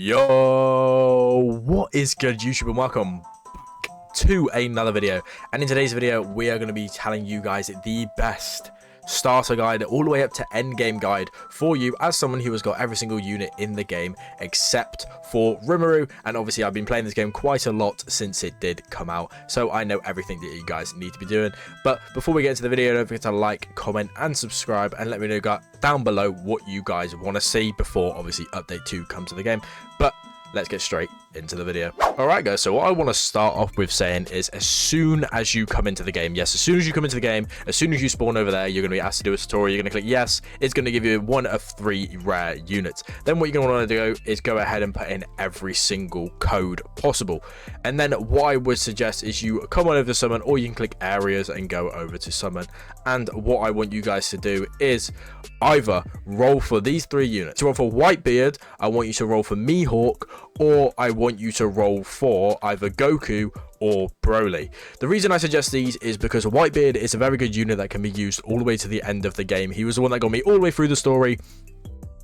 Yo, what is good, YouTube, and welcome to another video. And in today's video we are going to be telling you guys the best starter guide all the way up to endgame guide for you as someone who has got every single unit in the game except for Rimuru. And obviously I've been playing this game quite a lot since it did come out, so I know everything that you guys need to be doing. But before we get into the video, don't forget to like, comment and subscribe, and let me know down below what you guys want to see before obviously update 2 comes to the game. But let's get straight into the video. Alright guys, so what I want to start off with saying is, as soon as you come into the game, yes, as soon as you come into the game, as soon as you spawn over there, you're going to be asked to do a tutorial. You're going to click yes. It's going to give you one of 3 rare units. Then what you're going to want to do is go ahead and put in every single code possible. And then what I would suggest is you come on over to summon, or you can click areas and go over to summon. And what I want you guys to do is either roll for these 3 units. To roll for Whitebeard, I want you to roll for Mihawk, or I want you to roll for either Goku or Broly. The reason I suggest these is because Whitebeard is a very good unit that can be used all the way to the end of the game. He was the one that got me all the way through the story,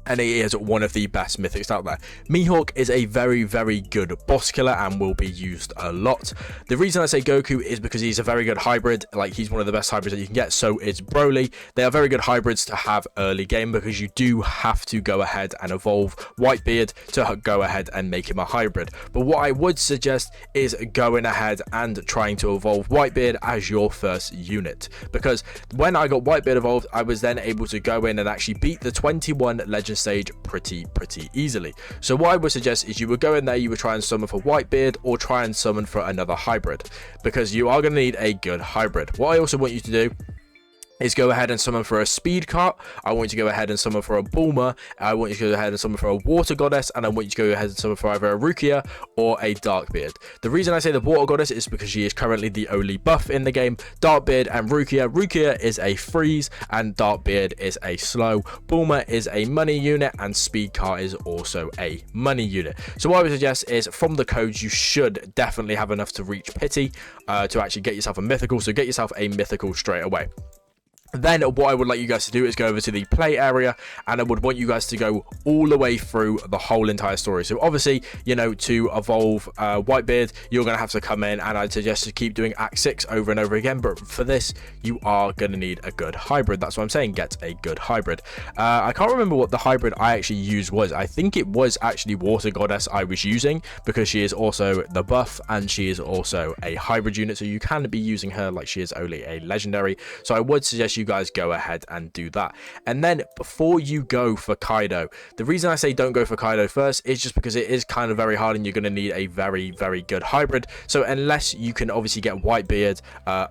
and he is one of the best mythics out there. Mihawk is a very, very good boss killer and will be used a lot. The reason I say Goku is because he's a very good hybrid. Like, he's one of the best hybrids that you can get. So is Broly. They are very good hybrids to have early game, because you do have to go ahead and evolve Whitebeard to go ahead and make him a hybrid. But what I would suggest is going ahead and trying to evolve Whitebeard as your first unit, because when I got Whitebeard evolved, I was then able to go in and actually beat the 21 legend stage pretty easily. So what I would suggest is you would go in there, you would try and summon for Whitebeard, or try and summon for another hybrid, because you are going to need a good hybrid. What I also want you to do is go ahead and summon for a speed cart. I want you to go ahead and summon for a Bulma. I want you to go ahead and summon for a water goddess, and I want you to go ahead and summon for either a Rukia or a Darkbeard. The reason I say the water goddess is because she is currently the only buff in the game. Darkbeard and Rukia is a freeze and Darkbeard is a slow. Bulma is a money unit, and speed cart is also a money unit. So what I would suggest is, from the codes, you should definitely have enough to reach pity to actually get yourself a mythical. So get yourself a mythical straight away. Then what I would like you guys to do is go over to the play area, and I would want you guys to go all the way through the whole entire story. So obviously, you know, to evolve Whitebeard, you're going to have to come in, and I'd suggest to keep doing Act 6 over and over again. But for this, you are going to need a good hybrid. That's what I'm saying, get a good hybrid. I can't remember what the hybrid I actually used was. I think it was actually Water Goddess I was using, because she is also the buff, and she is also a hybrid unit. So you can be using her like she is only a legendary. So I would suggest you guys go ahead and do that. And then before you go for Kaido, the reason I say don't go for Kaido first is just because it is kind of very hard, and you're going to need a very good hybrid. So unless you can obviously get Whitebeard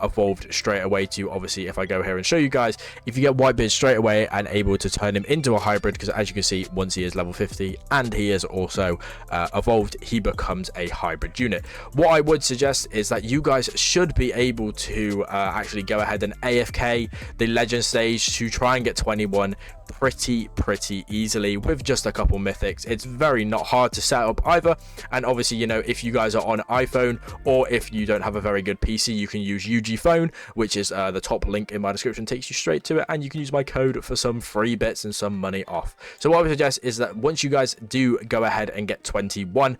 evolved straight away to, obviously, if I go here and show you guys, if you get Whitebeard straight away and able to turn him into a hybrid, because as you can see, once he is level 50 and he is also evolved, he becomes a hybrid unit. What I would suggest is that you guys should be able to actually go ahead and AFK the legend stage to try and get 21 pretty easily with just a couple mythics. It's very not hard to set up either. And obviously, you know, if you guys are on iPhone, or if you don't have a very good PC, you can use UG Phone, which is the top link in my description, takes you straight to it, and you can use my code for some free bits and some money off. So what I would suggest is that once you guys do go ahead and get 21,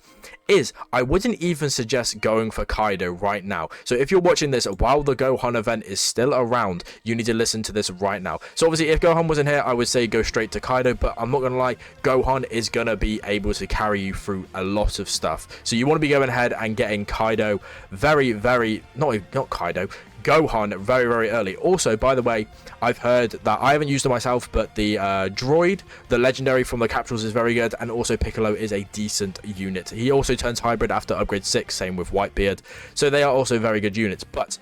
I wouldn't even suggest going for Kaido right now. So if you're watching this while the Gohan event is still around, you need to listen to this right now. So obviously, if Gohan wasn't here, I would say go straight to Kaido, but I'm not gonna lie, Gohan is gonna be able to carry you through a lot of stuff. So you want to be going ahead and getting Kaido Gohan very early. Also, by the way, I've heard that, I haven't used it myself, but the droid, the legendary from the capsules, is very good, and also Piccolo is a decent unit. He also turns hybrid after upgrade 6, same with Whitebeard, so they are also very good units. But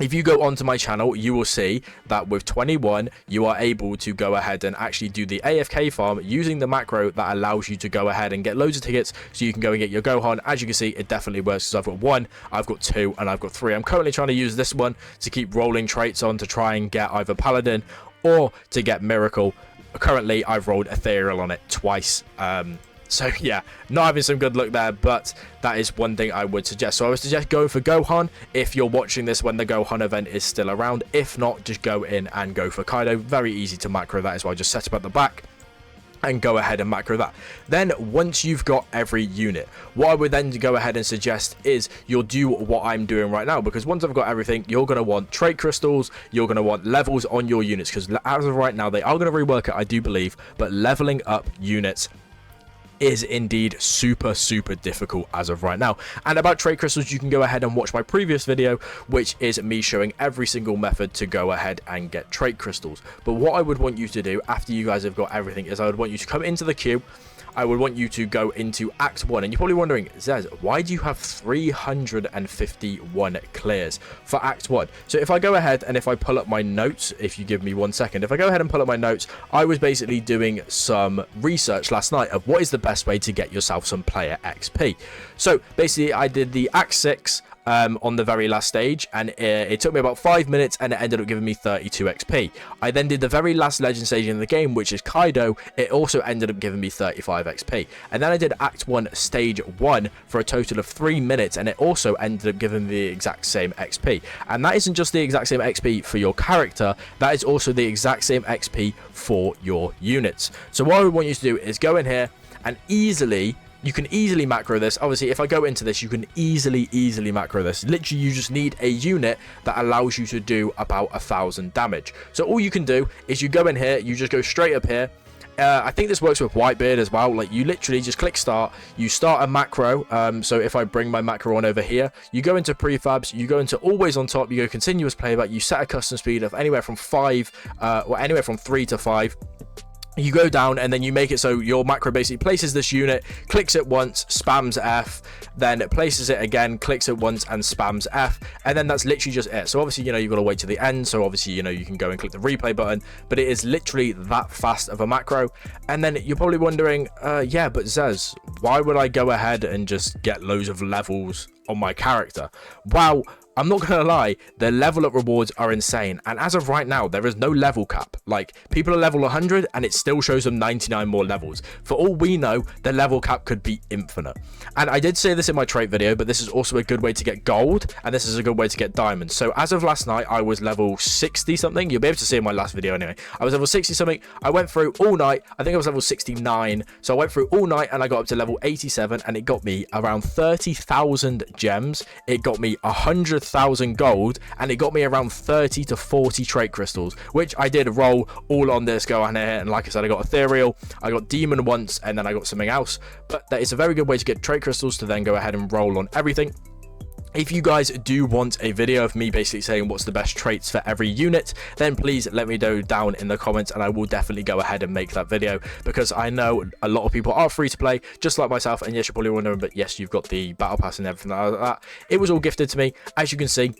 if you go onto my channel, you will see that with 21, you are able to go ahead and actually do the AFK farm using the macro that allows you to go ahead and get loads of tickets, so you can go and get your Gohan. As you can see, it definitely works, because I've got 1, I've got 2, and I've got 3. I'm currently trying to use this one to keep rolling traits on to try and get either Paladin or to get Miracle. Currently, I've rolled Ethereal on it twice. So yeah, not having some good luck there, but that is one thing I would suggest. So I would suggest going for Gohan if you're watching this when the Gohan event is still around. If not, just go in and go for Kaido. Very easy to macro, that is why I just set up at the back. and go ahead and macro that. Then once you've got every unit, what I would then go ahead and suggest is you'll do what I'm doing right now, because once I've got everything, you're going to want trait crystals, you're going to want levels on your units, because as of right now they are going to rework it, I do believe, but leveling up units is indeed super difficult as of right now. And about trait crystals, you can go ahead and watch my previous video, which is me showing every single method to go ahead and get trait crystals. But what I would want you to do after you guys have got everything is I would want you to come into the queue. I would want you to go into Act 1, and you're probably wondering, Zez, why do you have 351 clears for Act 1? So if I go ahead and if I pull up my notes, if you give me 1 second, if I go ahead and pull up my notes, I was basically doing some research last night of what is the best way to get yourself some player XP. So basically I did the Act 6 on the very last stage, and it took me about 5 minutes, and it ended up giving me 32 XP. I then did the very last legend stage in the game, which is Kaido. It also ended up giving me 35 XP. And then I did Act 1 stage 1 for a total of 3 minutes, and it also ended up giving me the exact same XP. And that isn't just the exact same XP for your character, that is also the exact same XP for your units. So what I would want you to do is go in here and you can easily macro this. Obviously, if I go into this, you can easily macro this. Literally, you just need a unit that allows you to do about 1,000 damage. So all you can do is you go in here, you just go straight up here. I think this works with Whitebeard as well. Like, you literally just click start, you start a macro. So if I bring my macro on over here, you go into prefabs, you go into always on top, you go continuous playback, you set a custom speed of anywhere from 3 to 5. You go down, and then you make it so your macro basically places this unit, clicks it once, spams F, then it places it again, clicks it once, and spams F, and then that's literally just it. So obviously, you've got to wait to the end, so obviously, you can go and click the replay button, but it is literally that fast of a macro. And then you're probably wondering, yeah, but Zez, why would I go ahead and just get loads of levels on my character? Wow. I'm not gonna lie, the level up rewards are insane, and as of right now there is no level cap. Like, people are level 100 and it still shows them 99 more levels. For all we know, the level cap could be infinite. And I did say this in my trait video, but this is also a good way to get gold, and this is a good way to get diamonds. So as of last night, I was level 60 something. You'll be able to see in my last video anyway. I was level 60 something. I went through all night. I think I was level 69, so I went through all night and I got up to level 87, and it got me around 30,000 gems. It got me 100,000 gold, and it got me around 30 to 40 trait crystals, which I did roll all on this go on here. And like I said, I got ethereal, I got demon once, and then I got something else. But that is a very good way to get trait crystals to then go ahead and roll on everything. If you guys do want a video of me basically saying what's the best traits for every unit, then please let me know down in the comments, and I will definitely go ahead and make that video, because I know a lot of people are free to play, just like myself. And yes, you're probably wondering, but yes, you've got the battle pass and everything like that. It was all gifted to me. As you can see,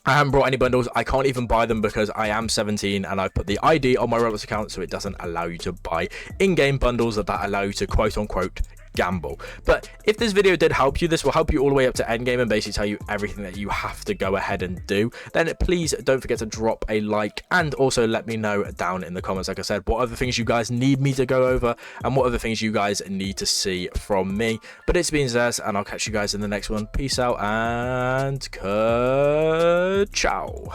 I haven't brought any bundles. I can't even buy them because I am 17 and I've put the ID on my Roblox account, so it doesn't allow you to buy in-game bundles that allow you to quote-unquote gamble. But if this video did help you, this will help you all the way up to endgame and basically tell you everything that you have to go ahead and do, then please don't forget to drop a like, and also let me know down in the comments, like I said, what other things you guys need me to go over and what other things you guys need to see from me. But it's been Zez, and I'll catch you guys in the next one. Peace out and ciao.